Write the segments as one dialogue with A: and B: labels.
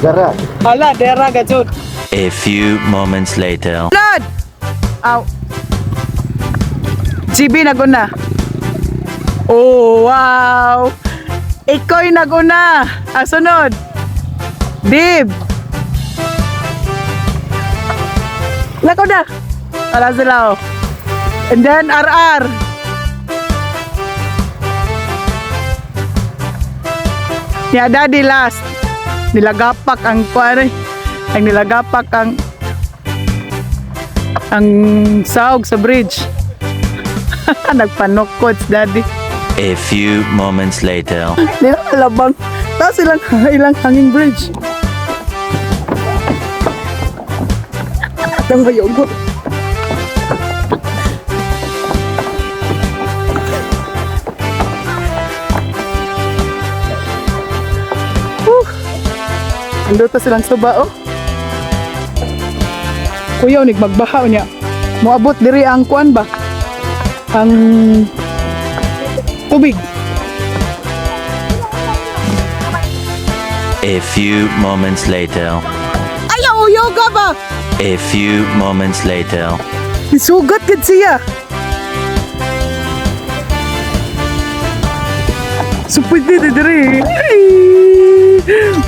A: Dara.
B: Hala, dera gajud.
C: A few moments later.
B: Lad! Aw. GB naguna. Oh, wow! Iko'y naguna. Sunod. Dib. Lako na. Wala sila oh. And then RR. Ya daddy last. Nilagapak ang kuwari. Ang nilagapak ang sahog sa bridge. Nagpanukot daddy.
C: A few moments later.
B: Nilalabang. Tapos ilang hanging bridge. Ang Abuyog. Ando ta silang suba oh. Kuya unig magbaha niya. Moabot diri ang kuan ba? Ang tubig.
C: A few moments later.
B: Ayaw yoga ba?
C: A few moments later.
B: Sugat gid siya. So pwede diri.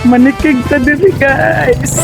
B: Manikig ta diri guys.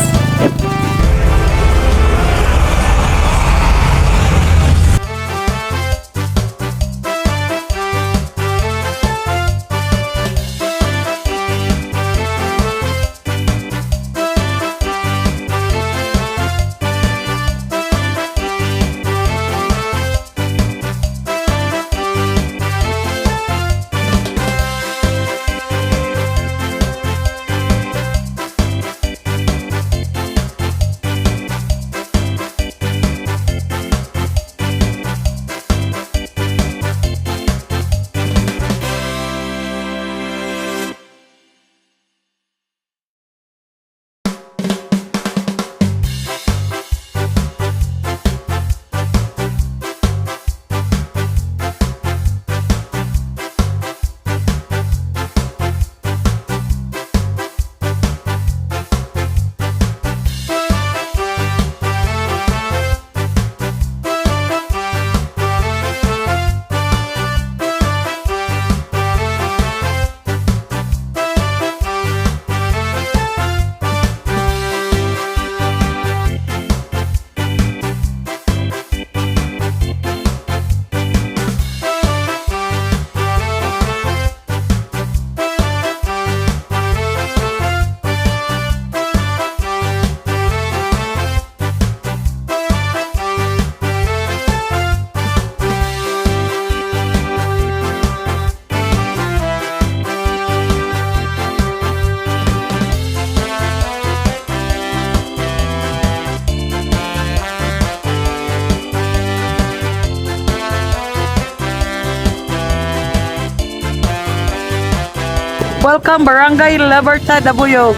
B: Welcome Barangay Libertad, Abuyog.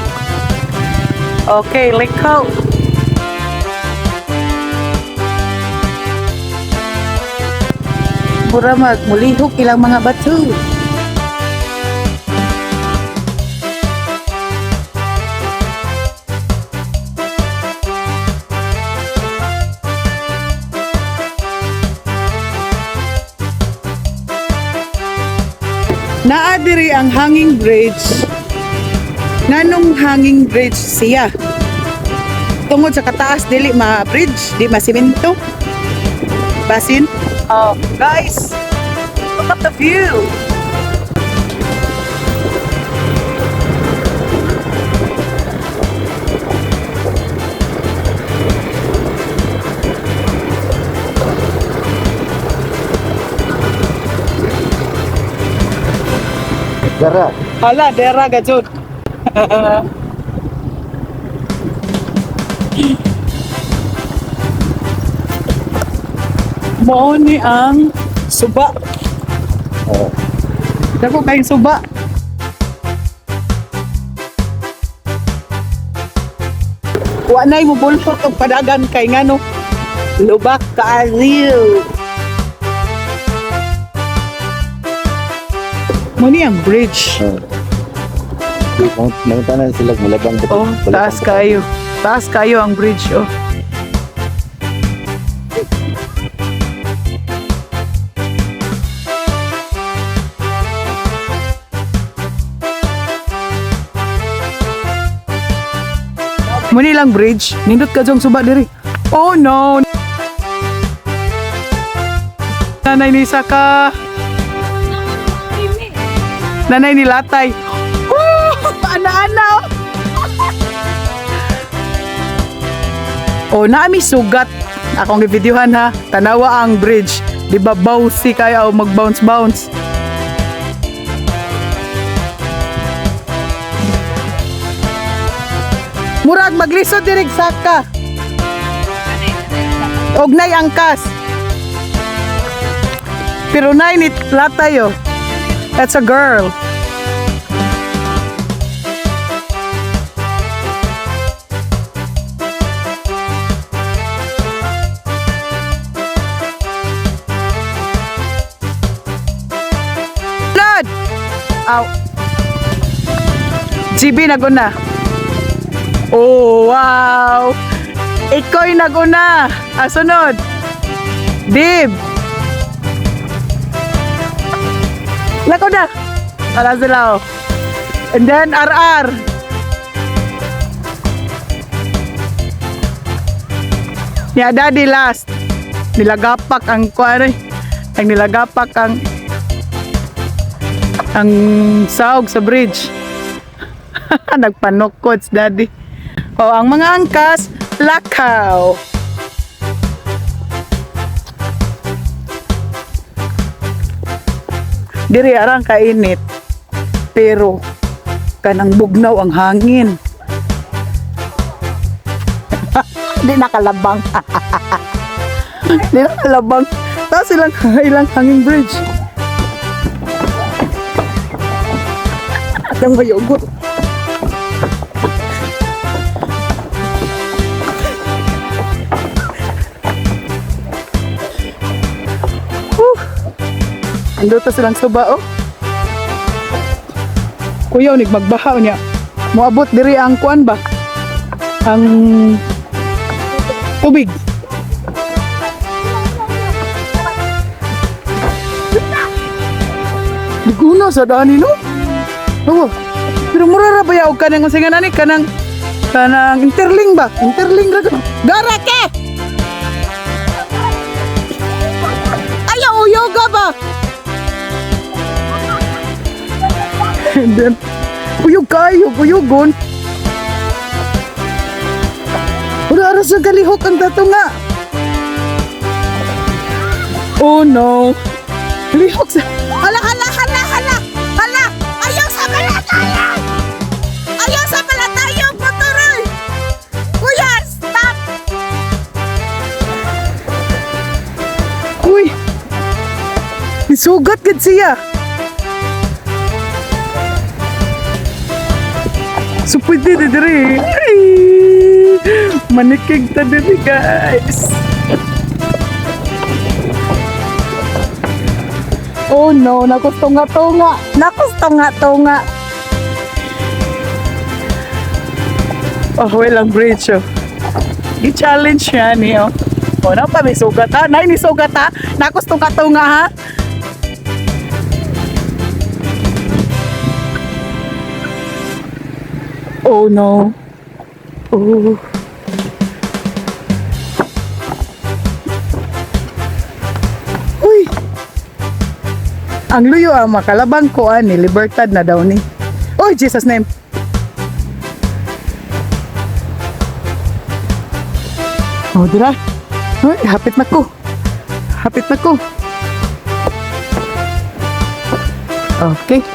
B: Okay, let's go. Mura mulihok ilang mga bato. Naa diri ang hanging bridge. Nganong hanging bridge siya? Tungod sa kataas dili ma-bridge, di ma-simento. Basin. Oh, guys, look at the view.
A: Dara.
B: Hala, dera gajud. Mao ni ang suba.
A: Oh.
B: Dako kay suba. Wa nay mo bulsot og padagan kay ngano. Lubak kaayo. Mo ni ang bridge.
A: Nangunta na sila malabang.
B: Oh, taas kayo. Taas kayo ang bridge, oh. Muni lang bridge. Nindot ka diyong suba diri. Oh no! Nanay ni Saka. Nanay ni Latay. Oh! Ana-ana oh! Oh, naami sugat. Akong i-videohan ha. Tanawa ang bridge. Di ba bouncy kaya o mag-bounce-bounce? Murag maglisod dirig Saka. Ognay angkas. Pero nay ni Latay oh. That's a girl. Blood! Ow. GB naguna. Oh, wow! Iko'y naguna. Sunod. Dib. Lako na. Para sila oh. And then RR. Ya daddy last. Nilagapak ang kuwari. Ang nilagapak ang sahog sa bridge. Nagpanukot daddy. O ang mga angkas, lakaw. Diri arang kainit. Pero kanang bugnaw ang hangin. Di nakalabang. Di nakalabang. Tapos ilang hanging bridge. At ang mayugot. Ando ta silang suba oh. Kuya unig magbaha niya. Moabot diri ang kuan ba? Ang tubig. Diguna sa dani no? Oh. Pero mura ra ba yaw kanang singan ani kanang interling ba? Interling ra ko. Gara ke. Ayaw yoga ba? And then, uyog kayo, uyogon. Wala aras ang kalihok ang dato nga. Oh no. Lihok sa... Hala! Ayaw sa palatayog! Ayaw sa palatayog, motoray! Kuya, stop! Uy! Isugat gid siya. So pwede na diri. Manikig ta diri guys. Oh no, nakustunga-tunga. Oh, walang bridge oh. I-challenge yan eh oh. Oh, pa may sugat ha. Nay, ni sugat ha. Nakustunga-tunga ha. Oh no. Oh. Uy. Ang luyo makalabang ko ani Libertad na daw ni. Oh, Jesus name. Oh, dira. Uy, hapit na ko. Okay.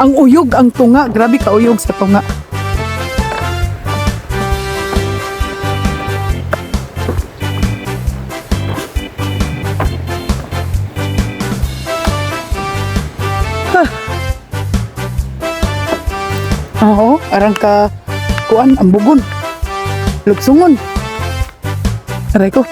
B: Ang uyog ang tunga, grabe ka uyog sa tunga. Oo, arang ka kuan ang bugon. Lugsungon. Aray ko.